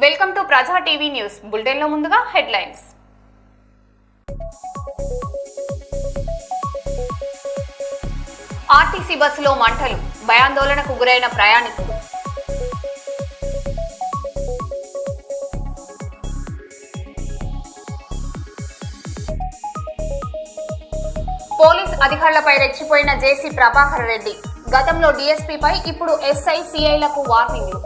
Welcome to ప్రజా TV news bulletin లో ముందుగా హెడ్లైన్స్. ఆర్టీసీ బస్సులో మంటలు, భయాందోళనకు గురైన ప్రయాణికులు. పోలీస్ అధికారులపై రెచ్చిపోయిన జేసీ ప్రభాకర్ రెడ్డి. గతంలో డీఎస్పీపై ఇప్పుడు ఎస్ఐ సిఐలకు వార్నింగ్లు.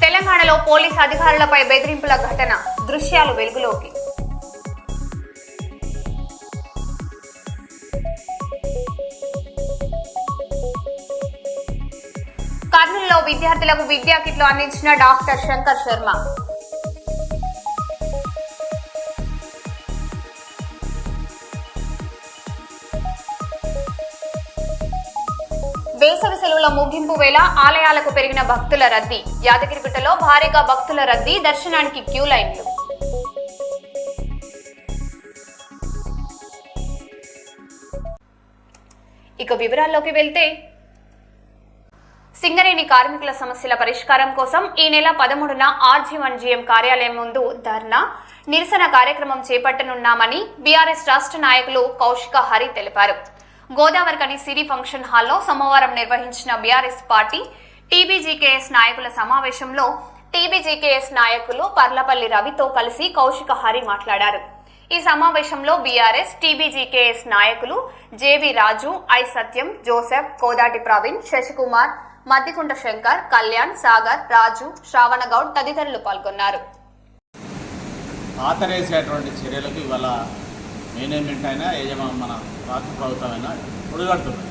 తెలంగాణలో పోలీస్ అధికారులపై బెదిరింపుల ఘటన, దృశ్యాలు వెలుగులోకి. కర్నూలులో విద్యార్థులకు విద్యా కిట్లు అందించిన డాక్టర్ శంకర్ శర్మ. వేసవి సెలవుల ముగింపు వేళ ఆలయాలకు పెరిగిన భక్తుల రద్దీ. యాదగిరిగుట్టలో భారీగా భక్తుల రద్దీ, దర్శనానికి క్యూ లైన్లు. ఇక వివరాల్లోకి వెళ్తే, సింగరేణి కార్మికుల సమస్యల పరిష్కారం కోసం ఈ నెల 13న RG1GM కార్యాలయం ముందు ధర్నా, నిరసన కార్యక్రమం చేపట్టనున్నామని బీఆర్ఎస్ రాష్ట్ర నాయకులు కౌశిక హరి తెలిపారు. గోదావరికని సిరి ఫంక్షన్ హాల్లో సోమవారం నిర్వహించిన బీఆర్ఎస్ పార్టీ టీబీజీకేఎస్ నాయకుల సమావేశంలో టీబీజీకేఎస్ నాయకులు పర్లపల్లి రవితో కలిసి కౌశిక హరి మాట్లాడారు. ఈ సమావేశంలో బీఆర్ఎస్ టీబీజీకేఎస్ నాయకులు JV Raju, I Satyam, Joseph, Kodati Praveen, Shashikumar, Maddikunta Shankar, Kalyan, Sagar, Raju, Shravan Goud తదితరులు పాల్గొన్నారు. ఆతరేసేటువంటి చర్యలకు ఇవాళ మేనేజ్మెంట్ అయినా మన రాష్ట్ర ప్రభుత్వం అయినా ఒడిగడుతుంది.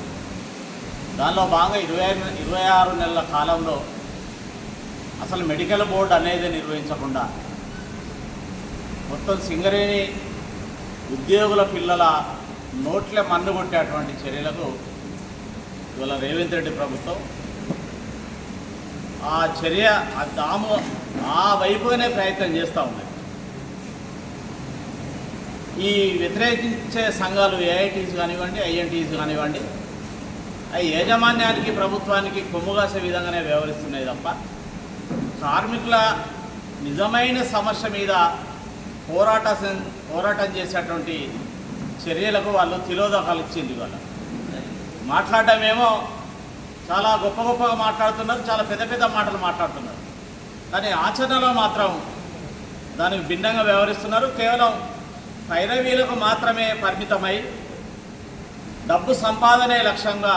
దానిలో భాగంగా 26 నెలల కాలంలో అసలు మెడికల్ బోర్డు అనేది నిర్వహించకుండా మొత్తం సింగరేణి ఉద్యోగుల పిల్లల నోట్లే మన్ను కొట్టేటువంటి చర్యలకు ఇవాళ రేవంత్ రెడ్డి ప్రభుత్వం ఆ చర్య ఆ వైపుగానే ప్రయత్నం చేస్తూ ఉంది. ఈ వ్యతిరేకించే సంఘాలు ఏఐటీస్ కానివ్వండి, ఐఎన్టీస్ కానివ్వండి, అవి యాజమాన్యానికి ప్రభుత్వానికి కొమ్ముగాసే విధంగానే వ్యవహరిస్తున్నాయి తప్ప కార్మికుల నిజమైన సమస్య మీద పోరాటం చేసేటువంటి చర్యలకు వాళ్ళు తిలోదకాలు ఇచ్చింది. వాళ్ళు మాట్లాడటమేమో చాలా గొప్పగా మాట్లాడుతున్నారు, చాలా పెద్ద మాటలు మాట్లాడుతున్నారు, కానీ ఆచరణలో మాత్రం దానికి భిన్నంగా వ్యవహరిస్తున్నారు. కేవలం పైరవీలకు మాత్రమే పరిమితమై డబ్బు సంపాదనే లక్ష్యంగా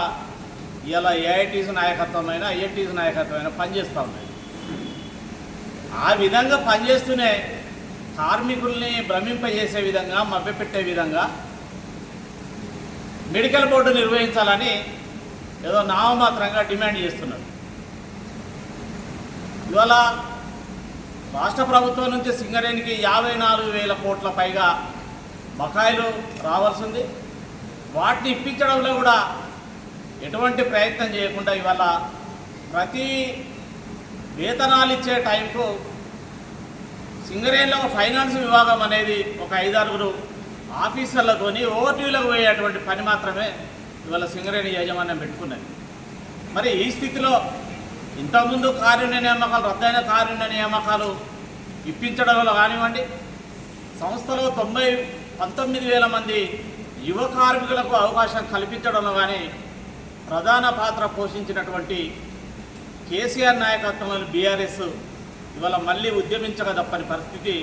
ఇలా ఏఐటీస్ నాయకత్వమైన ఐఎన్టీస్ నాయకత్వమైన పనిచేస్తూ ఉన్నాయి. ఆ విధంగా పనిచేస్తూనే కార్మికుల్ని భ్రమింపజేసే విధంగా, మభ్యపెట్టే విధంగా మెడికల్ బోర్డు నిర్వహించాలని ఏదో నామమాత్రంగా డిమాండ్ చేస్తున్నారు. ఇవాళ రాష్ట్ర ప్రభుత్వం నుంచి సింగరేణికి 54,000 కోట్ల పైగా బకాయిలు రావాల్సింది. వాటిని ఇప్పించడంలో కూడా ఎటువంటి ప్రయత్నం చేయకుండా ఇవాళ ప్రతి వేతనాలు ఇచ్చే టైంకు సింగరేణిలో ఫైనాన్స్ విభాగం అనేది ఒక 5-6 ఆఫీసర్లతోని ఓవర్డ్యూలకు పోయేటువంటి పని మాత్రమే ఇవాళ సింగరేణి యాజమాన్యం పెట్టుకున్నది. మరి ఈ స్థితిలో ఇంతకుముందు కారుణ్య నియామకాలు, రద్దయిన కారుణ్య నియామకాలు ఇప్పించడంలో కానివ్వండి, సంస్థలో 19,000 మంది యువ కార్మికులకు అవకాశం కల్పించడంలో కానీ ప్రధాన పాత్ర పోషించినటువంటి కేసీఆర్ నాయకత్వంలోని బీఆర్ఎస్ ఇవాళ మళ్ళీ ఉద్యమించక తప్పని పరిస్థితి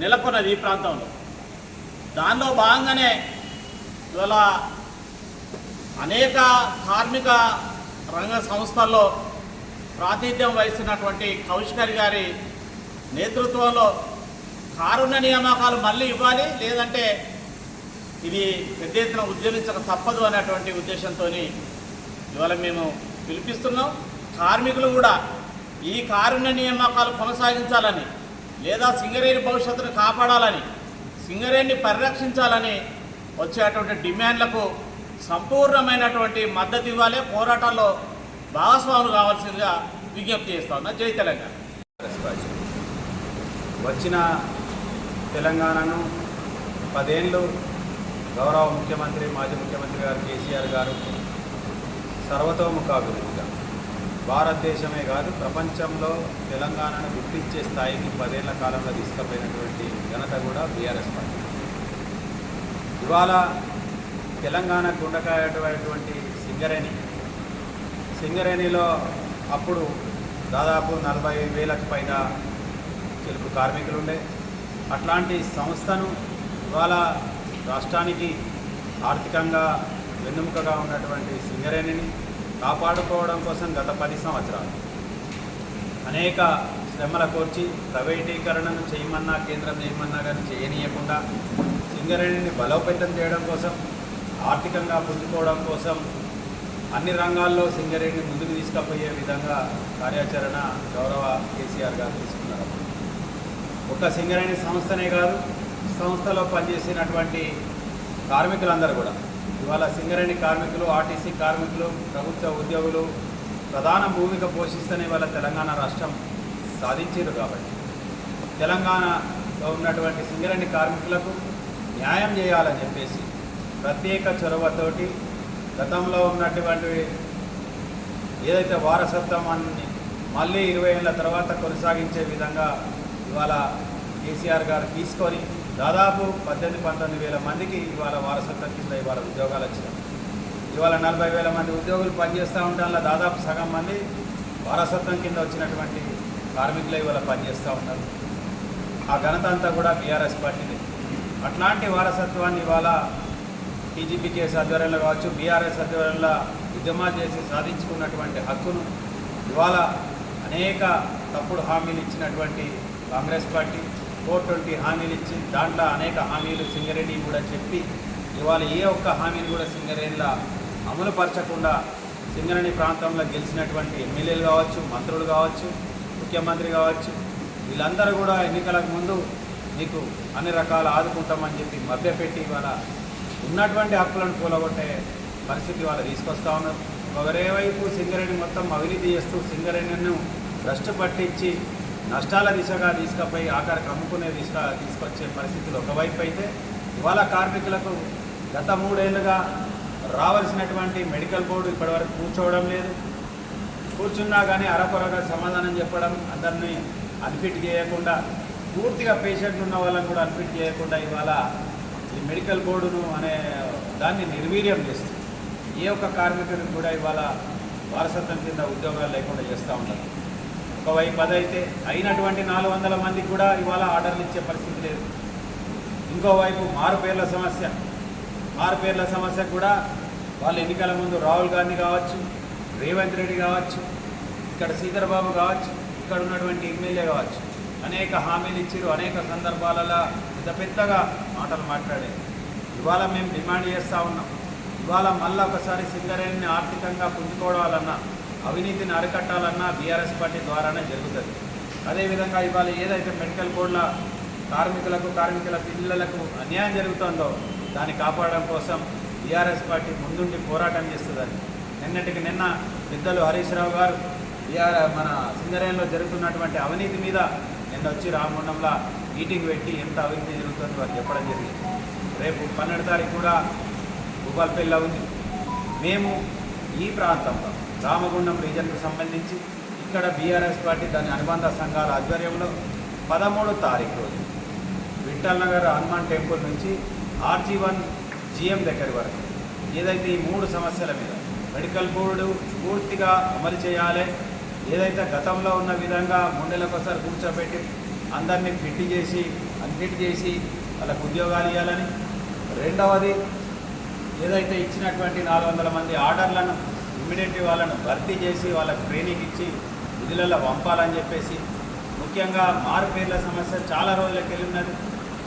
నెలకొన్నది ఈ ప్రాంతంలో. దానిలో భాగంగానే ఇవాళ అనేక కార్మిక రంగ సంస్థల్లో ప్రాతినిధ్యం వహిస్తున్నటువంటి కౌశికర్ గారి నేతృత్వంలో కారుణ్య నియామకాలు మళ్ళీ ఇవ్వాలి, లేదంటే ఇది పెద్ద ఎత్తున ఉద్యమించక తప్పదు అనేటువంటి ఉద్దేశంతో ఇవాళ మేము పిలిపిస్తున్నాం. కార్మికులు కూడా ఈ కారుణ్య నియామకాలు కొనసాగించాలని, లేదా సింగరేణి భవిష్యత్తును కాపాడాలని, సింగరేణిని పరిరక్షించాలని వచ్చేటువంటి డిమాండ్లకు సంపూర్ణమైనటువంటి మద్దతు ఇవ్వాలి, పోరాటాల్లో భాగస్వాములు కావాల్సిందిగా విజ్ఞప్తి చేస్తా ఉన్నా. జై తెలంగాణ. వచ్చిన తెలంగాణను 10 ఏళ్ళు గౌరవ ముఖ్యమంత్రి, మాజీ ముఖ్యమంత్రి గారు కేసీఆర్ గారు సర్వతోముఖాభివృద్ధిగా భారతదేశమే కాదు ప్రపంచంలో తెలంగాణను గుర్తించే స్థాయికి 10 ఏళ్ల కాలంలో తీసుకుపోయినటువంటి ఘనత కూడా బీఆర్ఎస్ పార్టీ. ఇవాళ తెలంగాణ గుండకాయటువంటి సింగరేణిలో అప్పుడు దాదాపు 40,000కు పైగా చెరుకు కార్మికులు ఉండే అట్లాంటి సంస్థను ఇవాళ రాష్ట్రానికి ఆర్థికంగా వెన్నెముకగా ఉన్నటువంటి సింగరేణిని కాపాడుకోవడం కోసం గత 10 సంవత్సరాలు అనేక శ్రమల కోర్చి ప్రైవేటీకరణను చేయమన్నా కేంద్రం చేయమన్నా కానీ చేయనీయకుండా సింగరేణిని బలోపేతం చేయడం కోసం ఆర్థికంగా పుంజుకోవడం కోసం అన్ని రంగాల్లో సింగరేణిని ముందుకు తీసుకుపోయే విధంగా కార్యాచరణ గౌరవ కేసీఆర్ గారు తీసుకున్నారు. ఒక సింగరేణి సంస్థనే కాదు, సంస్థలో పనిచేసినటువంటి కార్మికులందరూ కూడా ఇవాళ సింగరేణి కార్మికులు, ఆర్టీసీ కార్మికులు, ప్రభుత్వ ఉద్యోగులు ప్రధాన భూమిక పోషిస్తూనే ఇవాళ తెలంగాణ రాష్ట్రం సాధించారు. కాబట్టి తెలంగాణలో ఉన్నటువంటి సింగరేణి కార్మికులకు న్యాయం చేయాలని చెప్పేసి ప్రత్యేక చొరవతోటి గతంలో ఉన్నటువంటి ఏదైతే వారసత్వాన్ని మళ్ళీ 20 ఏళ్ళ తర్వాత కొనసాగించే విధంగా ఇవాళ కేసీఆర్ గారు తీసుకొని దాదాపు 18-19 వేల మందికి ఇవాళ వారసత్వం కింద ఇవాళ ఉద్యోగాలు వచ్చినాయి. ఇవాళ 40,000 మంది ఉద్యోగులు పనిచేస్తూ ఉంటాం, దాదాపు సగం మంది వారసత్వం కింద వచ్చినటువంటి కార్మికులు ఇవాళ పనిచేస్తూ ఉన్నారు. ఆ ఘనత అంతా కూడా బీఆర్ఎస్ పార్టీది. అట్లాంటి వారసత్వాన్ని ఇవాళ టీజీపీకేఎస్ ఆధ్వర్యంలో కావచ్చు, బీఆర్ఎస్ ఆధ్వర్యంలో ఉద్యమాలు చేసి సాధించుకున్నటువంటి హక్కును ఇవాళ అనేక తప్పుడు హామీలు ఇచ్చినటువంటి కాంగ్రెస్ పార్టీ 420 హామీలు ఇచ్చి దాంట్లో అనేక హామీలు సింగరేణి కూడా చెప్పి ఇవాళ ఏ ఒక్క హామీని కూడా సింగరేణిలో అమలు పరచకుండా సింగరేణి ప్రాంతంలో గెలిచినటువంటి ఎమ్మెల్యేలు కావచ్చు, మంత్రులు కావచ్చు, ముఖ్యమంత్రి కావచ్చు, వీళ్ళందరూ కూడా ఎన్నికలకు ముందు మీకు అన్ని రకాల ఆదుకుంటామని చెప్పి మభ్యపెట్టి ఇవాళ ఉన్నటువంటి హక్కులను కూలగొట్టే పరిస్థితి వాళ్ళు తీసుకొస్తా ఉన్నారు. ఒకరేవైపు సింగరేణి మొత్తం అవినీతి చేస్తూ సింగరేణిను భ్రష్టు పట్టించి నష్టాల దిశగా తీసుకుపోయి ఆఖరికి అమ్ముకునే తీసుకొచ్చే పరిస్థితులు ఒకవైపు అయితే, ఇవాళ కార్మికులకు గత 3 ఏళ్ళుగా రావాల్సినటువంటి మెడికల్ బోర్డు ఇప్పటివరకు కూర్చోవడం లేదు. కూర్చున్నా కానీ అరకొరగా సమాధానం చెప్పడం, అందరినీ అన్ఫిట్ చేయకుండా, పూర్తిగా పేషెంట్లు ఉన్న వాళ్ళని కూడా అన్ఫిట్ చేయకుండా ఇవాళ ఈ మెడికల్ బోర్డును అనే దాన్ని నిర్వీర్యం చేస్తుంది. ఏ ఒక్క కార్మికుడికి కూడా ఇవాళ వారసత్వం కింద ఉద్యోగాలు లేకుండా చేస్తూ ఉంటారు. ఒకవైపు అదైతే అయినటువంటి 400 మందికి కూడా ఇవాళ ఆర్డర్లు ఇచ్చే పరిస్థితి లేదు. ఇంకోవైపు మారుపేర్ల సమస్య కూడా వాళ్ళు ఎన్నికల ముందు రాహుల్ గాంధీ కావచ్చు, రేవంత్ రెడ్డి కావచ్చు, ఇక్కడ శ్రీధర్ బాబు కావచ్చు, ఇక్కడ ఉన్నటువంటి ఎమ్మెల్యే కావచ్చు, అనేక హామీలు ఇచ్చారు. అనేక సందర్భాలలో పెద్దగా మాటలు మాట్లాడారు. ఇవాళ మేము డిమాండ్ చేస్తూ ఉన్నాం, ఇవాళ మళ్ళీ ఒకసారి సింగరేణిని ఆర్థికంగా పుంజుకోవాలన్నా, అవినీతిని అరికట్టాలన్నా బీఆర్ఎస్ పార్టీ ద్వారానే జరుగుతుంది. అదేవిధంగా ఇవాళ ఏదైతే మెడికల్ బోర్డుల కార్మికుల పిల్లలకు అన్యాయం జరుగుతుందో దాన్ని కాపాడడం కోసం బీఆర్ఎస్ పార్టీ ముందుండి పోరాటం చేస్తుందని నిన్న పెద్దలు హరీష్ రావు గారు మన సింగరేణిలో జరుగుతున్నటువంటి అవినీతి మీద నిన్న వచ్చి రామగుండంలో మీటింగ్ పెట్టి ఎంత అవినీతి జరుగుతుందో వారు చెప్పడం జరిగింది. రేపు 12 తారీఖు కూడా భూపాలపల్లిలో ఉంది. మేము ఈ ప్రాంతంలో రామగుండం రీజన్కు సంబంధించి ఇక్కడ బీఆర్ఎస్ పార్టీ దాని అనుబంధ సంఘాల ఆధ్వర్యంలో 13 తారీఖు రోజు విఠల్ నగర్ హనుమాన్ టెంపుల్ నుంచి RG1 GM దగ్గర వరకు ఏదైతే ఈ 3 సమస్యల మీద మెడికల్ బోర్డు పూర్తిగా అమలు చేయాలి, ఏదైతే గతంలో ఉన్న విధంగా 3 నెలలకు ఒకసారి కూర్చోబెట్టి అందరినీ అన్ఫిట్ చేసి వాళ్ళకు ఉద్యోగాలు ఇవ్వాలని, రెండవది ఏదైతే ఇచ్చినటువంటి 400 మంది ఆర్డర్లను ఇమ్మీడియట్లీ వాళ్ళను భర్తీ చేసి వాళ్ళకు ట్రైనింగ్ ఇచ్చి విధులలో పంపాలని చెప్పేసి, ముఖ్యంగా మారుపేర్ల సమస్య చాలా రోజులకి వెళ్ళి ఉన్నది,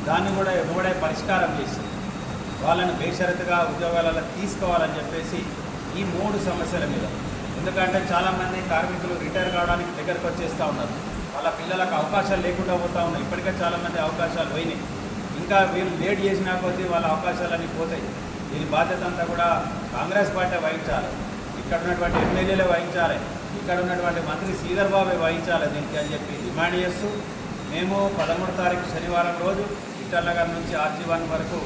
దాన్ని కూడా ఎవడే పరిష్కారం చేసి వాళ్ళను బేషరతుగా ఉద్యోగాలలో తీసుకోవాలని చెప్పేసి ఈ 3 సమస్యల మీద. ఎందుకంటే చాలామంది కార్మికులు రిటైర్ కావడానికి దగ్గరకు వచ్చేస్తూ ఉన్నారు, వాళ్ళ పిల్లలకు అవకాశాలు లేకుండా పోతూ ఉన్నాయి. ఇప్పటికే చాలామంది అవకాశాలు పోయినాయి, ఇంకా వీళ్ళు లేట్ చేసినా కొద్దీ వాళ్ళ అవకాశాలన్నీ పోతాయి. దీని బాధ్యత అంతా కూడా కాంగ్రెస్ పార్టీ వహించాలి, ఇక్కడ ఉన్నటువంటి ఎమ్మెల్యేలే వహించాలి, ఇక్కడ ఉన్నటువంటి మంత్రి శ్రీధర్ బాబే వహించాలి దీనికి అని చెప్పి డిమాండ్ చేస్తూ మేము 13 తారీఖు శనివారం రోజు విఠల్ నగర్ నుంచి RG1 వరకు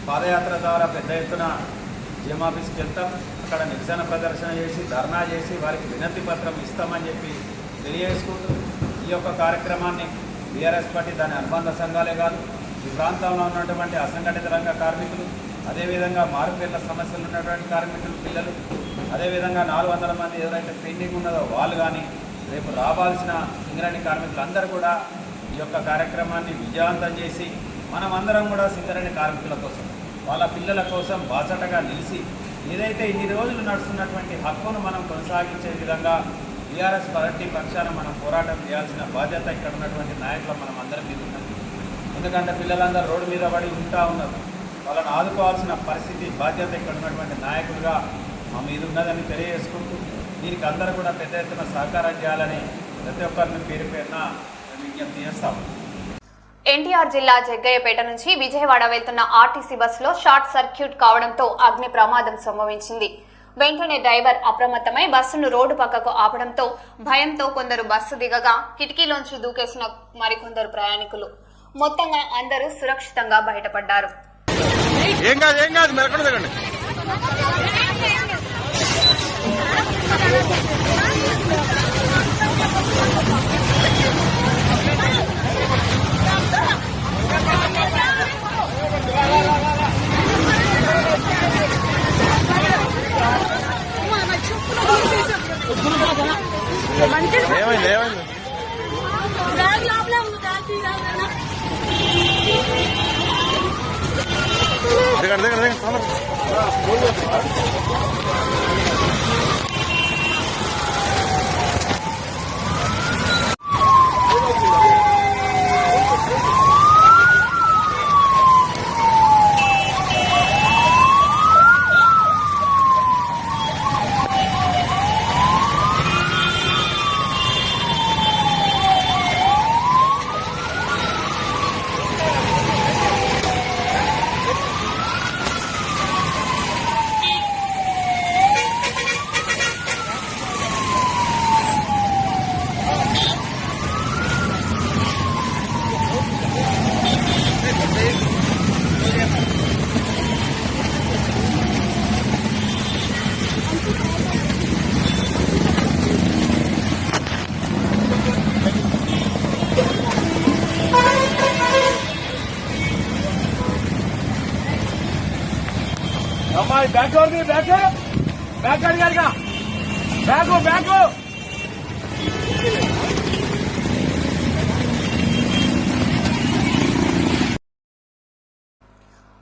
పాదయాత్ర ద్వారా పెద్ద ఎత్తున GM ఆఫీస్కి వెళ్తాం. అక్కడ అక్కడ నిరసన ప్రదర్శన చేసి ధర్నా చేసి వారికి వినతి పత్రం ఇస్తామని చెప్పి తెలియజేసుకుంటూ ఈ యొక్క కార్యక్రమాన్ని బీఆర్ఎస్ పార్టీ దాని అనుబంధ సంఘాలే కాదు, ఈ ప్రాంతంలో ఉన్నటువంటి అసంఘటిత రంగ కార్మికులు, అదేవిధంగా మారుపేర్ల సమస్యలు ఉన్నటువంటి కార్మికులు పిల్లలు, అదేవిధంగా 400 మంది ఎవరైతే పెండింగ్ ఉన్నదో వాళ్ళు కానీ, రేపు రావాల్సిన సింగరేణి కార్మికులందరూ కూడా ఈ యొక్క కార్యక్రమాన్ని విజయవంతం చేసి మనమందరం కూడా సింగరేణి కార్మికుల కోసం, వాళ్ళ పిల్లల కోసం బాసటగా నిలిచి ఏదైతే ఇన్ని రోజులు నడుస్తున్నటువంటి హక్కును మనం కొనసాగించే విధంగా బీఆర్ఎస్ పార్టీ పక్షాన మనం పోరాటం చేయాల్సిన బాధ్యత ఇక్కడ ఉన్నటువంటి నాయకులు మనం అందరం మీద ఉన్నాం. ఎందుకంటే పిల్లలందరూ రోడ్డు మీద పడి ఉంటా ఉన్నారు, వాళ్ళని ఆదుకోవాల్సిన పరిస్థితి బాధ్యత ఇక్కడ ఉన్నటువంటి నాయకులుగా మా మీద ఉన్నదని తెలియజేసుకుంటూ దీనికి అందరూ కూడా పెద్ద ఎత్తున సహకారం చేయాలని ప్రతి ఒక్కరిని పేరు పేరున విజ్ఞప్తి చేస్తాము. ఎన్టీఆర్ జిల్లా జగ్గయ్యపేట నుంచి విజయవాడ వెళ్తున్న ఆర్టీసీ బస్సులో షార్ట్ సర్క్యూట్ కావడంతో అగ్ని ప్రమాదం సంభవించింది. వెంటనే డ్రైవర్ అప్రమత్తమై బస్సును రోడ్డు పక్కకు ఆపడంతో భయంతో కొందరు బస్సు దిగగా కిటికీలోంచి దూకేసిన మరికొందరు ప్రయాణికులు. మొత్తంగా అందరూ సురక్షితంగా బయటపడ్డారు.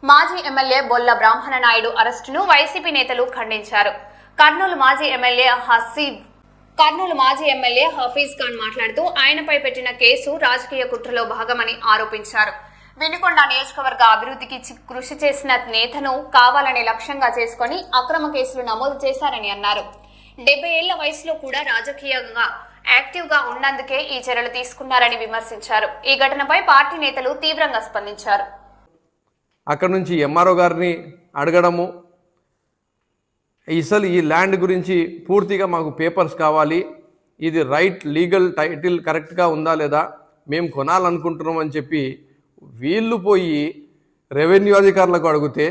మాజీ ఎమ్మెల్యే బొల్ల బ్రాహ్మణ నాయుడు అరెస్టును వైసీపీ నేతలు ఖండించారు. కర్నూలు మాజీ ఎమ్మెల్యే హఫీజ్ ఖాన్ మాట్లాడుతూ ఆయనపై పెట్టిన కేసు రాజకీయ కుట్రలో భాగమని ఆరోపించారు. వినుకొండ నియోజకవర్గ అభివృద్ధికి కృషి చేసిన నేతను కావాలని లక్ష్యంగా చేసుకుని అక్రమ కేసులు నమోదు చేశారని అన్నారు. 70 ఏళ్ల వయసులో కూడా రాజకీయంగా యాక్టివ్ గా ఉన్నందుకే ఈ చర్యలు తీసుకున్నారని విమర్శించారు. ఈ ఘటనపై పార్టీ నేతలు తీవ్రంగా స్పందించారు. అక్కడ నుంచి ఎంఆర్ఓ గారిని అడగడము, అసలు ఈ ల్యాండ్ గురించి పూర్తిగా మాకు పేపర్స్ కావాలి, ఇది రైట్ లీగల్ టైటిల్ కరెక్ట్గా ఉందా లేదా, మేము కొనాలనుకుంటున్నాం అని చెప్పి వీళ్ళు పోయి రెవెన్యూ అధికారులకు అడిగితే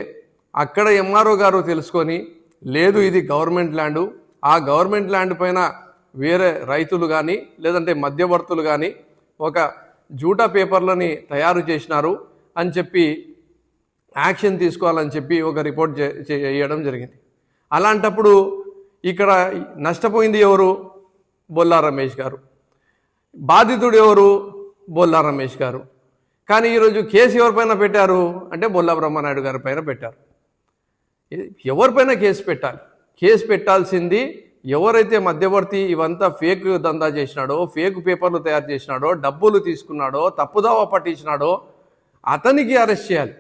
అక్కడ ఎంఆర్ఓ గారు తెలుసుకొని లేదు ఇది గవర్నమెంట్ ల్యాండు, ఆ గవర్నమెంట్ ల్యాండ్ పైన వేరే రైతులు కానీ లేదంటే మధ్యవర్తులు కానీ ఒక జూటా పేపర్లని తయారు చేసినారు అని చెప్పి యాక్షన్ తీసుకోవాలని చెప్పి ఒక రిపోర్ట్ చేయడం జరిగింది. అలాంటప్పుడు ఇక్కడ నష్టపోయింది ఎవరు? బొల్లా రమేష్ గారు. బాధితుడు ఎవరు? బొల్లా రమేష్ గారు. కానీ ఈరోజు కేసు ఎవరిపైన పెట్టారు అంటే బొల్లా బ్రహ్మనాయుడు గారి పైన పెట్టారు. ఎవరిపైన కేసు పెట్టాలి? కేసు పెట్టాల్సింది ఎవరైతే మధ్యవర్తి ఇవంతా ఫేక్ దందా చేసినాడో, ఫేక్ పేపర్లు తయారు చేసినాడో, డబ్బులు తీసుకున్నాడో, తప్పుదావా పట్టించినాడో అతనికి అరెస్ట్ చేయాలి.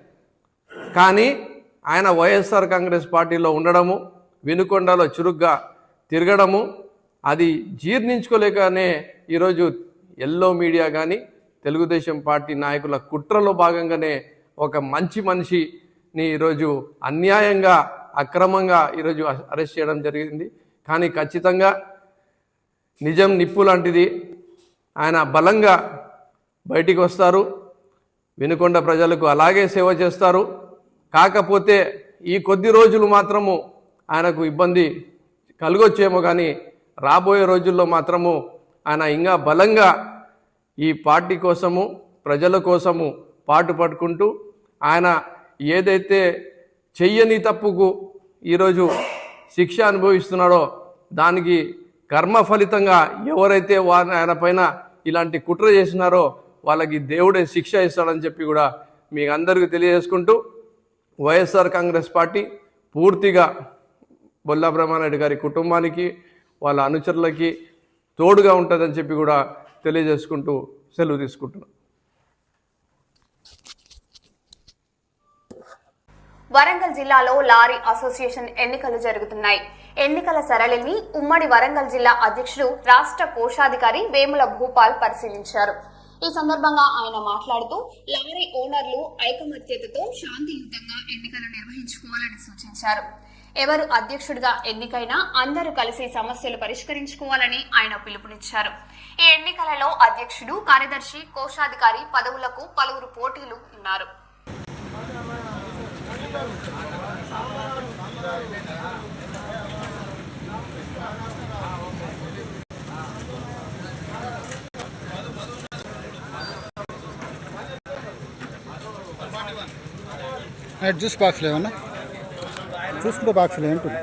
కానీ ఆయన వైఎస్ఆర్ కాంగ్రెస్ పార్టీలో ఉండడము, వినుకొండలో చురుగ్గా తిరగడము, అది జీర్ణించుకోలేకనే ఈరోజు ఎల్లో మీడియా కానీ తెలుగుదేశం పార్టీ నాయకుల కుట్రలో భాగంగానే ఒక మంచి మనిషిని ఈరోజు అన్యాయంగా అక్రమంగా ఈరోజు అరెస్ట్ చేయడం జరిగింది. కానీ ఖచ్చితంగా నిజం నిప్పు లాంటిది, ఆయన బలంగా బయటికి వస్తారు, వినుకొండ ప్రజలకు అలాగే సేవ చేస్తారు. కాకపోతే ఈ కొద్ది రోజులు మాత్రము ఆయనకు ఇబ్బంది కలగొచ్చేమో, కానీ రాబోయే రోజుల్లో మాత్రము ఆయన ఇంకా బలంగా ఈ పార్టీ కోసము ప్రజల కోసము పాటు పట్టుకుంటూ ఆయన ఏదైతే చెయ్యని తప్పుకు ఈరోజు శిక్ష అనుభవిస్తున్నాడో దానికి కర్మ ఫలితంగా ఎవరైతే ఆయన పైన ఇలాంటి కుట్ర చేసినారో వాళ్ళకి దేవుడే శిక్ష ఇస్తాడని చెప్పి కూడా మీకు అందరికీ తెలియజేసుకుంటూ వైఎస్ఆర్ కాంగ్రెస్ పార్టీ పూర్తిగా బొల్లా బ్రహ్మారెడ్డి గారి కుటుంబానికి వాళ్ళ అనుచరులకి తోడుగా ఉంటుందని చెప్పి కూడా తెలియజేసుకుంటూ సెలవు తీసుకుంటున్నాను. వరంగల్ జిల్లాలో లారీ అసోసియేషన్ ఎన్నికలు జరుగుతున్నాయి. ఎన్నికల సరళిని ఉమ్మడి వరంగల్ జిల్లా అధ్యక్షుడు రాష్ట్ర కోశాధికారి వేముల భూపాల్ పరిశీలించారు. ఈ సందర్భంగా ఆయన మాట్లాడుతూ లారీ ఓనర్లు ఐకమత్యతతో శాంతియుతంగా ఎన్నికలు నిర్వహించుకోవాలని సూచించారు. ఎవరు అధ్యక్షుడిగా ఎన్నికైనా అందరూ కలిసి సమస్యలు పరిష్కరించుకోవాలని ఆయన పిలుపునిచ్చారు. ఈ ఎన్నికలలో అధ్యక్షుడు, కార్యదర్శి, కోశాధికారి పదవులకు పలువురు పోటీలు ఉన్నారు. జ్యూస్ బాక్స్లో ఏమన్నా చూసుకుంటే బాక్స్లో ఏంటుంది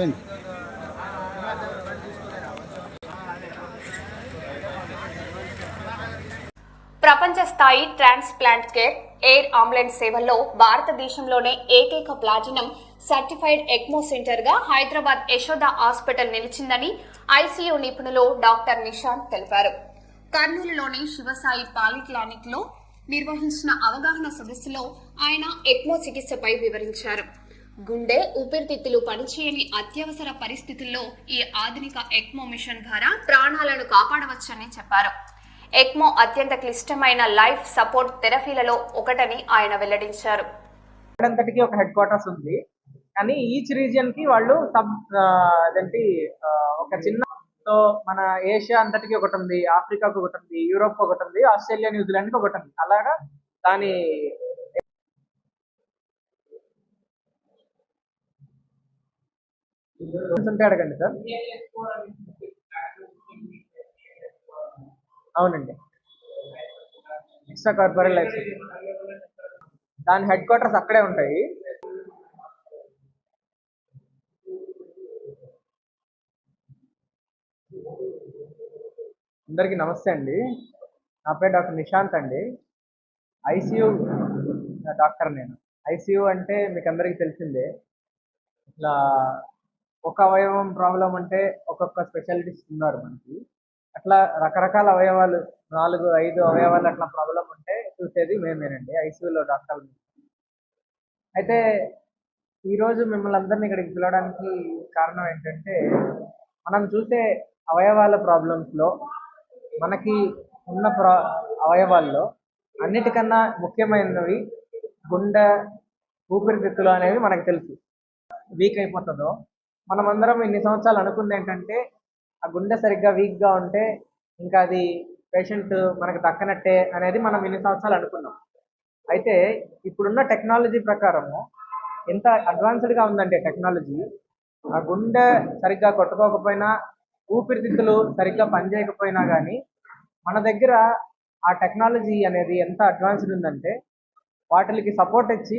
ఏంటి? ప్రపంచ స్థాయి ట్రాన్స్ప్లాంట్ కేర్ ఎయిర్ అంబులెన్స్ సేవల్లో భారతదేశంలోనే ఏకైక ప్లాటినం సర్టిఫైడ్ ఎక్మో సెంటర్ గా హైదరాబాద్ యశోద హాస్పిటల్ నిలిచిందని ఐసీయూ నిపుణులు డాక్టర్ నిశాంత్ తెలిపారు. కర్నూలులోని శివసాయి పాలిక్లినిక్ లో నిర్వహించిన అవగాహన సదస్సులో ఆయన ఎక్మో చికిత్సపై వివరించారు. గుండె, ఊపిరితిత్తులు పనిచేయని అత్యవసర పరిస్థితుల్లో ఈ ఆధునిక ఎక్మో మిషన్ ద్వారా ప్రాణాలను కాపాడవచ్చని చెప్పారు. ఎక్మో అత్యంత క్లిష్టమైన లైఫ్ సపోర్ట్ థెరపీలలో ఒకటని ఆయన వెల్లడించారు. అంతటికి ఒక హెడ్ క్వార్టర్స్ ఉంది, కానీ ఈచ్ రీజియన్ కి వాళ్ళు ఒక చిన్న, సో మన ఏషియా అంతటికి ఒకటి ఉంది, ఆఫ్రికాకు ఒకటి ఉంది, యూరోప్ ఒకటి ఉంది, ఆస్ట్రేలియా, న్యూజిలాండ్కి ఒకటి ఉంది. అలాగా దాని ఉంటే అడగండి సార్. అవునండి, ఎక్స్ట్రా కార్పొరేట్ లైఫ్ దాని హెడ్ క్వార్టర్స్ అక్కడే ఉంటాయి. అందరికీ నమస్తే అండి. నా పేరు డాక్టర్ నిశాంత్ అండి. ఐసీయూ డాక్టర్ నేను. ఐసీయూ అంటే మీకు అందరికీ తెలిసిందే. ఇట్లా ఒక అవయవం ప్రాబ్లం అంటే ఒక్కొక్క స్పెషాలిటీస్ ఉన్నారు మనకి. అట్లా రకరకాల అవయవాలు 4-5 అవయవాలు అట్లా ప్రాబ్లం ఉంటే చూసేది మేమేనండి, ఐసీయూలో డాక్టర్లు. అయితే ఈరోజు మిమ్మల్ని అందరినీ ఇక్కడికి పిలవడానికి కారణం ఏంటంటే, మనం చూసే అవయవాల ప్రాబ్లమ్స్లో మనకి ఉన్న అవయవాల్లో అన్నిటికన్నా ముఖ్యమైనవి గుండె, ఊపిరితిత్తులు అనేవి మనకు తెలుసు. వీక్ అయిపోతుందో మనమందరం ఇన్ని సంవత్సరాలు అనుకుంది ఏంటంటే, ఆ గుండె సరిగ్గా వీక్గా ఉంటే ఇంకా అది పేషెంట్ మనకు దక్కనట్టే అనేది మనం ఇన్ని సంవత్సరాలు అనుకున్నాం. అయితే ఇప్పుడున్న టెక్నాలజీ ప్రకారము ఎంత అడ్వాన్స్డ్గా ఉందంటే టెక్నాలజీ, ఆ గుండె సరిగ్గా కొట్టుకోకపోయినా, ఊపిరితిత్తులు సరిగ్గా పనిచేయకపోయినా కానీ మన దగ్గర ఆ టెక్నాలజీ అనేది ఎంత అడ్వాన్స్డ్ ఉందంటే వాటికి సపోర్ట్ ఇచ్చి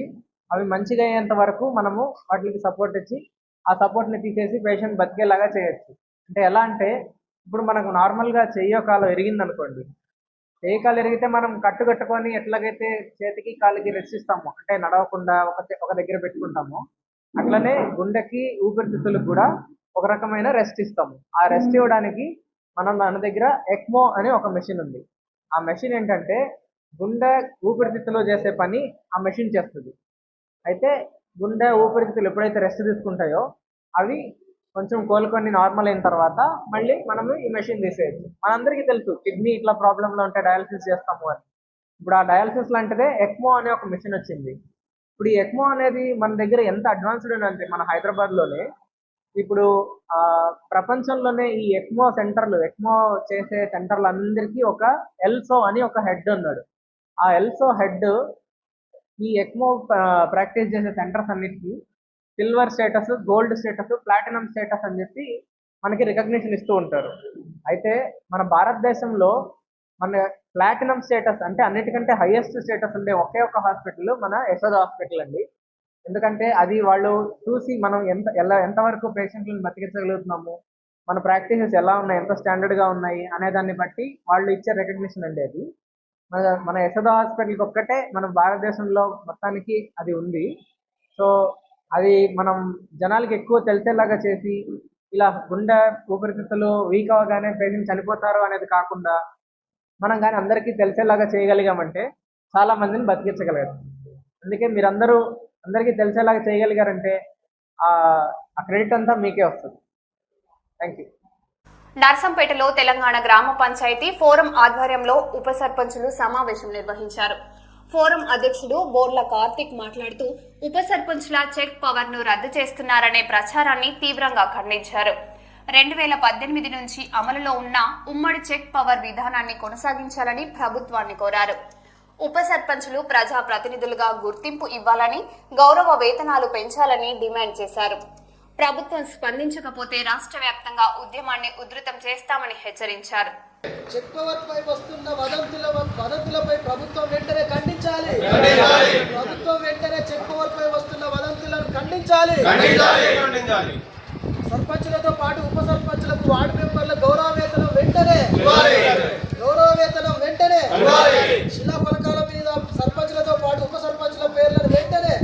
అవి మంచిగా అయ్యేంత వరకు మనము వాటికి సపోర్ట్ ఇచ్చి ఆ సపోర్ట్ని తీసేసి పేషెంట్ బతికేలాగా చేయొచ్చు. అంటే ఎలా అంటే, ఇప్పుడు మనకు నార్మల్గా చెయ్యో కాలు ఎరిగింది అనుకోండి, చెయ్యి కాలు ఎరిగితే మనం కట్టుకొని ఎట్లాగైతే చేతికి కాలుకి రెస్ట్ ఇస్తాము, అంటే నడవకుండా ఒక దగ్గర పెట్టుకుంటాము, అట్లనే గుండెకి ఊపిరితిత్తులకు కూడా ఒక రకమైన రెస్ట్ ఇస్తాము. ఆ రెస్ట్ ఇవ్వడానికి మన దగ్గర ఎక్మో అనే ఒక మెషిన్ ఉంది. ఆ మెషిన్ ఏంటంటే గుండె ఊపిరితిత్తులో చేసే పని ఆ మెషిన్ చేస్తుంది. అయితే గుండె, ఊపిరితిత్తులు ఎప్పుడైతే రెస్ట్ తీసుకుంటాయో అవి కొంచెం కోలుకొని నార్మల్ అయిన తర్వాత మళ్ళీ మనము ఈ మెషిన్ తీసేయచ్చు. మనందరికీ తెలుసు కిడ్నీ ఇట్లా ప్రాబ్లంలో ఉంటే డయాలసిస్ చేస్తాము అని. ఇప్పుడు ఆ డయాలసిస్ లాంటిదే ఎక్మో అనే ఒక మెషిన్ వచ్చింది. ఇప్పుడు ఈ ఎక్మో అనేది మన దగ్గర ఎంత అడ్వాన్స్డ్ అంటే మన హైదరాబాద్లోనే ఇప్పుడు ప్రపంచంలోనే ఈ ఎక్మో సెంటర్లు, ఎక్మో చేసే సెంటర్లు అందరికీ ఒక ఎల్సో అని ఒక హెడ్ ఉన్నాడు. ఆ ఎల్సో హెడ్ ఈ ఎక్మో ప్రాక్టీస్ చేసే సెంటర్స్ అన్నిటికీ silver status, gold status, platinum status అని చెప్పి మనకి రికగ్నిషన్ ఇస్తూ ఉంటారు. అయితే మన భారతదేశంలో మన ప్లాటినం స్టేటస్ అంటే అన్నిటికంటే హైయెస్ట్ స్టేటస్ ఉండే ఒకే ఒక హాస్పిటల్ మన యశోద హాస్పిటల్ అండి. ఎందుకంటే అది వాళ్ళు చూసి మనం ఎంతవరకు పేషెంట్లను బతికించగలుగుతున్నాము, మన ప్రాక్టీసెస్ ఎలా ఉన్నాయి, ఎంత స్టాండర్డ్గా ఉన్నాయి అనే దాన్ని బట్టి వాళ్ళు ఇచ్చే రికగ్నిషన్ అండి అది. మన యశోద హాస్పిటల్కి ఒక్కటే మన భారతదేశంలో మొత్తానికి అది ఉంది. సో అది మనం జనాలకి ఎక్కువ తెలిసేలాగా చేసి, ఇలా గుండె ఊపిరితిత్తులు వీక్ అవ్వగానే పేషెంట్ చనిపోతారు అనేది కాకుండా మనం కానీ అందరికీ తెలిసేలాగా చేయగలిగామంటే చాలా మందిని బతికించగలగారు. అందుకే అందరికీ తెలిసేలాగా చేయగలిగారంటే ఆ క్రెడిట్ అంతా మీకే వస్తుంది. Thank you. నర్సంపేటలో తెలంగాణ గ్రామ పంచాయతీ ఫోరం ఆధ్వర్యంలో ఉప సర్పంచులు సమావేశం నిర్వహించారు. ఫోరం అధ్యక్షుడు బోర్ల కార్తిక్ మాట్లాడుతూ ఉప సర్పంచుల చెక్ పవర్ ను రద్దు చేస్తున్నారనే ప్రచారాన్ని తీవ్రంగా ఖండించారు. 2018 నుంచి అమలులో ఉన్న ఉమ్మడి చెక్ పవర్ విధానాన్ని కొనసాగించాలని ప్రభుత్వాన్ని కోరారు. ఉప సర్పంచులు ప్రజా ప్రతినిధులుగా గుర్తింపు ఇవ్వాలని, గౌరవ వేతనాలు పెంచాలని డిమాండ్ చేశారు. ప్రభుత్వం స్పందించకపోతే రాష్ట్ర వ్యాప్తంగా ఉద్యమాన్ని ఉధృతం చేస్తామని హెచ్చరించారు. చెక్ పవర్ పై వస్తున్న వదంతులపై ప్రభుత్వం వెంటనే ఖండించాలి. ప్రభుత్వం వెంటనే చెక్ పవర్ పై వస్తున్న వదంతులను ఖండించాలి. సర్పంచులతో పాటు ఉప సర్పంచులకు వార్డు మెంబర్ల గౌరవ వేతనం వెంటనే, శిలాఫలకాల మీద సర్పంచులతో పాటు ఉప సర్పంచుల పేర్లను వెంటనే.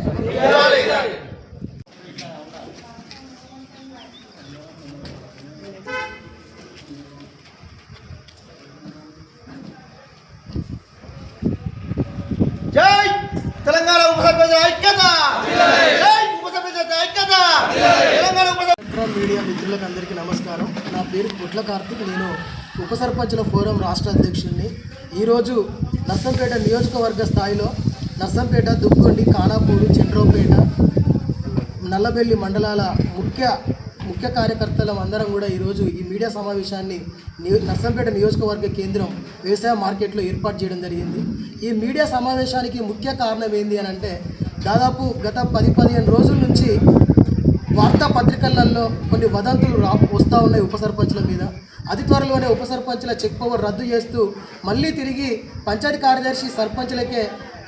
జై తెలంగాణ ఉప సర్పంచ్ ఐక్యత! జై ఉప సర్పంచ్ ఐక్యత! తెలంగాణ ఉప మీడియా మిత్రులకు అందరికీ నమస్కారం. నా పేరు పుట్ల కార్తిక్. నేను ఉప సర్పంచుల ఫోరం రాష్ట్ర అధ్యక్షుడిని. ఈరోజు నర్సంపేట నియోజకవర్గ స్థాయిలో నర్సంపేట, దుక్కొండి, కానాపూరు, చంద్రపేట, నల్లబెల్లి మండలాల ముఖ్య కార్యకర్తలం అందరం కూడా ఈరోజు ఈ మీడియా సమావేశాన్ని నర్సంపేట నియోజకవర్గ కేంద్రం వ్యవసాయ మార్కెట్లో ఏర్పాటు చేయడం జరిగింది. ఈ మీడియా సమావేశానికి ముఖ్య కారణం ఏంది అని అంటే, దాదాపు గత 10-15 రోజుల నుంచి వార్తాపత్రికలలో కొన్ని వదంతులు వస్తూ ఉన్నాయి ఉప సర్పంచుల మీద. అతి త్వరలోనే ఉప సర్పంచుల చెక్ పవర్ రద్దు చేస్తూ మళ్ళీ తిరిగి పంచాయతీ కార్యదర్శి సర్పంచులకే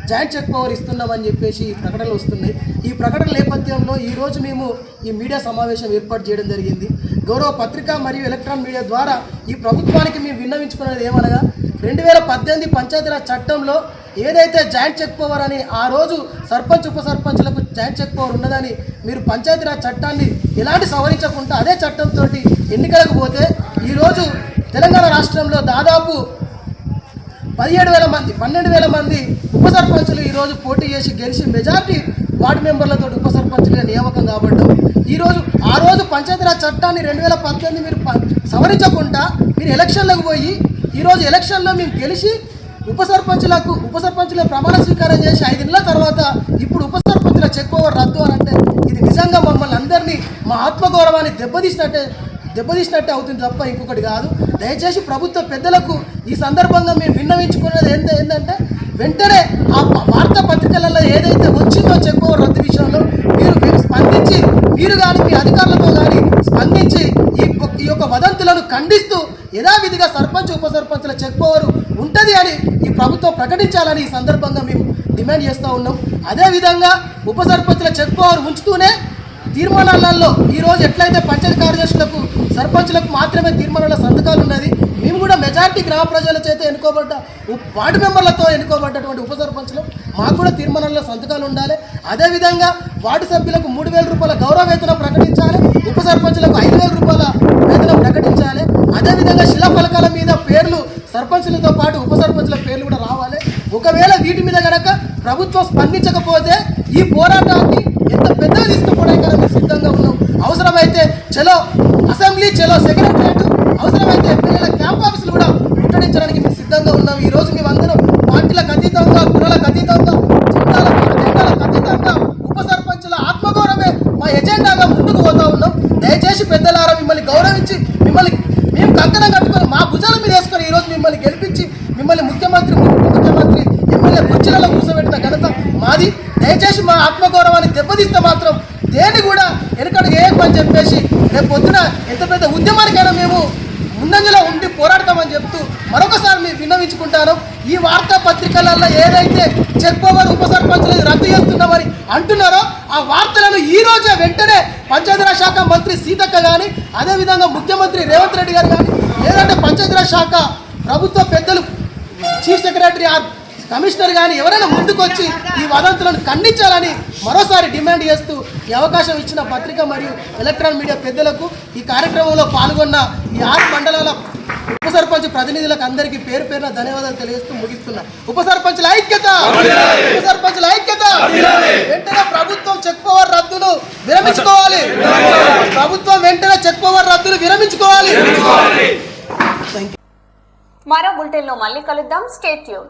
జాయింట్ చెక్ పవర్ ఇస్తున్నామని చెప్పేసి ప్రకటనలు వస్తున్నాయి. ఈ ప్రకటన నేపథ్యంలో ఈరోజు మేము ఈ మీడియా సమావేశం ఏర్పాటు చేయడం జరిగింది. గౌరవ పత్రికా మరియు ఎలక్ట్రానిక్ మీడియా ద్వారా ఈ ప్రభుత్వానికి మేము విన్నవించుకున్నది ఏమనగా, 2018 పంచాయతీరాజ్ చట్టంలో ఏదైతే జాయింట్ చెక్ పవర్ అని ఆ రోజు సర్పంచ్ ఉప సర్పంచులకు జాయింట్ చెక్ పవర్ ఉన్నదని మీరు పంచాయతీరాజ్ చట్టాన్ని ఎలాంటి సవరించకుండా అదే చట్టంతో ఎన్నికలకు పోతే ఈరోజు తెలంగాణ రాష్ట్రంలో దాదాపు 12,000 మంది ఉప సర్పంచులు ఈరోజు పోటీ చేసి గెలిచి మెజార్టీ వార్డు మెంబర్లతో ఉప సర్పంచులుగా నియామకం కాబడ్డాం. ఆ రోజు పంచాయతీరాజ్ చట్టాన్ని 2018 మీరు సవరించకుండా మీరు ఎలక్షన్లకు పోయి ఈరోజు ఎలక్షన్లో మేము గెలిచి ఉప సర్పంచుల ప్రమాణ స్వీకారం చేసి 5 నెలల తర్వాత ఇప్పుడు ఉప సర్పంచుల చెక్ పవర్ రద్దు అని అంటే ఇది నిజంగా మమ్మల్ని అందరినీ, మా ఆత్మగౌరవాన్ని దెబ్బతీసినట్టే అవుతుంది తప్ప ఇంకొకటి కాదు. దయచేసి ప్రభుత్వ పెద్దలకు ఈ సందర్భంగా మేము విన్నవించుకున్నది ఏంటంటే, వెంటనే ఆ వార్తాపత్రికలలో ఏదైతే వచ్చిందో చెక్ పవర్ రద్దు విషయంలో మీరు స్పందించి, మీరు కానీ మీ అధికారులతో కానీ స్పందించి ఈ యొక్క వదంతులను ఖండిస్తూ యథావిధిగా సర్పంచ్ ఉప సర్పంచుల చెక్ పవర్ ఉంటుంది అని ఈ ప్రభుత్వం ప్రకటించాలని ఈ సందర్భంగా మేము డిమాండ్ చేస్తూ ఉన్నాం. అదేవిధంగా ఉప సర్పంచుల చెక్ పవర్ ఉంచుతూనే తీర్మానాలలో ఈరోజు ఎట్లయితే పంచాయతీ కార్యదర్శులకు సర్పంచులకు మాత్రమే తీర్మానాల సంతకాలు ఉన్నది, మేము కూడా మెజార్టీ గ్రామ ప్రజల చేత ఎన్నుకోబడ్డ వార్డు మెంబర్లతో ఎన్నుకోబడ్డటువంటి ఉప సర్పంచులు మాకు కూడా తీర్మానాల్లో సంతకాలు ఉండాలి. అదేవిధంగా వార్డు సభ్యులకు 3,000 రూపాయల గౌరవ వేతనం ప్రకటించాలి, ఉప సర్పంచులకు 5,000 రూపాయల వేతనం ప్రకటించాలి. అదేవిధంగా శిలాఫలకాల మీద పేర్లు సర్పంచులతో పాటు ఉప సర్పంచుల పేర్లు కూడా రావాలి. ఒకవేళ వీటి మీద కనుక ప్రభుత్వం స్పందించకపోతే ఈ పోరాటాన్ని ఎంత పెద్దగా తీసుకుపోవడానికి మేము సిద్ధంగా ఉన్నాం. అవసరమైతే చలో అసెంబ్లీ, చలో సెక్రటరియట్, అవసరమైతే ఎమ్మెల్యేల క్యాంప్ ఆఫీసులు కూడా ముట్టడించడానికి మేము సిద్ధంగా ఉన్నాం. ఈరోజు మేమందరం పార్టీలకు అతీతంగా, కులాలకు అతీతంగా, జెండాలకు అతీతంగా ఉప సర్పంచుల ఆత్మగౌరవమే మా ఎజెండాగా ముందుకు పోతా ఉన్నాం. దయచేసి పెద్దలారా మిమ్మల్ని గౌరవించి మేము కంకణం కట్టుకొని మా భుజాల మీద వేసుకొని ఈరోజు మిమ్మల్ని గెలిపించి మిమ్మల్ని ముఖ్యమంత్రి, ఎమ్మెల్యే కుర్చీలలో కూర్చోబెట్టిన ఘనత మాది. దయచేసి మా ఆత్మగౌరవాన్ని దెబ్బతీస్తే మాత్రం దేన్ని కూడా అని చెప్పేసి రేపు పొద్దున ఎంత పెద్ద ఉద్యమానికైనా మేము ముందంజలో ఉండి పోరాడతామని చెప్తూ మరొకసారి మీరు విన్నవించుకుంటాను. ఈ వార్తాపత్రికలలో ఏదైతే చెక్ పవర్ ఉప సర్పంచులు రద్దు చేస్తున్నామని అంటున్నారో ఆ వార్తలను ఈ రోజే వెంటనే పంచాయతీరాజ్ శాఖ మంత్రి సీతక్క కానీ, అదేవిధంగా ముఖ్యమంత్రి రేవంత్ రెడ్డి గారు కానీ, లేదంటే పంచాయతీరాజ్ శాఖ ప్రభుత్వ పెద్దలు చీఫ్ సెక్రటరీ ఆర్ కమిషనర్ కానీ ఎవరైనా ముందుకొచ్చి ఈ వదంతులను ఖండించాలని మరోసారి డిమాండ్ చేస్తూ ఈ అవకాశం ఇచ్చిన పత్రిక మరియు ఎలక్ట్రానిక్ మీడియా పెద్దలకు, ఈ కార్యక్రమంలో పాల్గొన్న ఈ 6 మండలాల ఉప సర్పంచ్ ప్రతినిధులకు అందరికీ పేరు పేరున ధన్యవాదాలు తెలియజేస్తూ ముగిస్తున్నా. ఉప సర్పంచుల ఐక్యత, ఉప సర్పంచుల ఐక్యత. వెంటనే ప్రభుత్వం చెక్ పవర్ రద్దును విరమించుకోవాలి. ప్రభుత్వం వెంటనే చెక్ పవర్ రద్దును విరమించుకోవాలి. మరో బులెటిన్లో మళ్ళీ కలుద్దాం. Stay tune.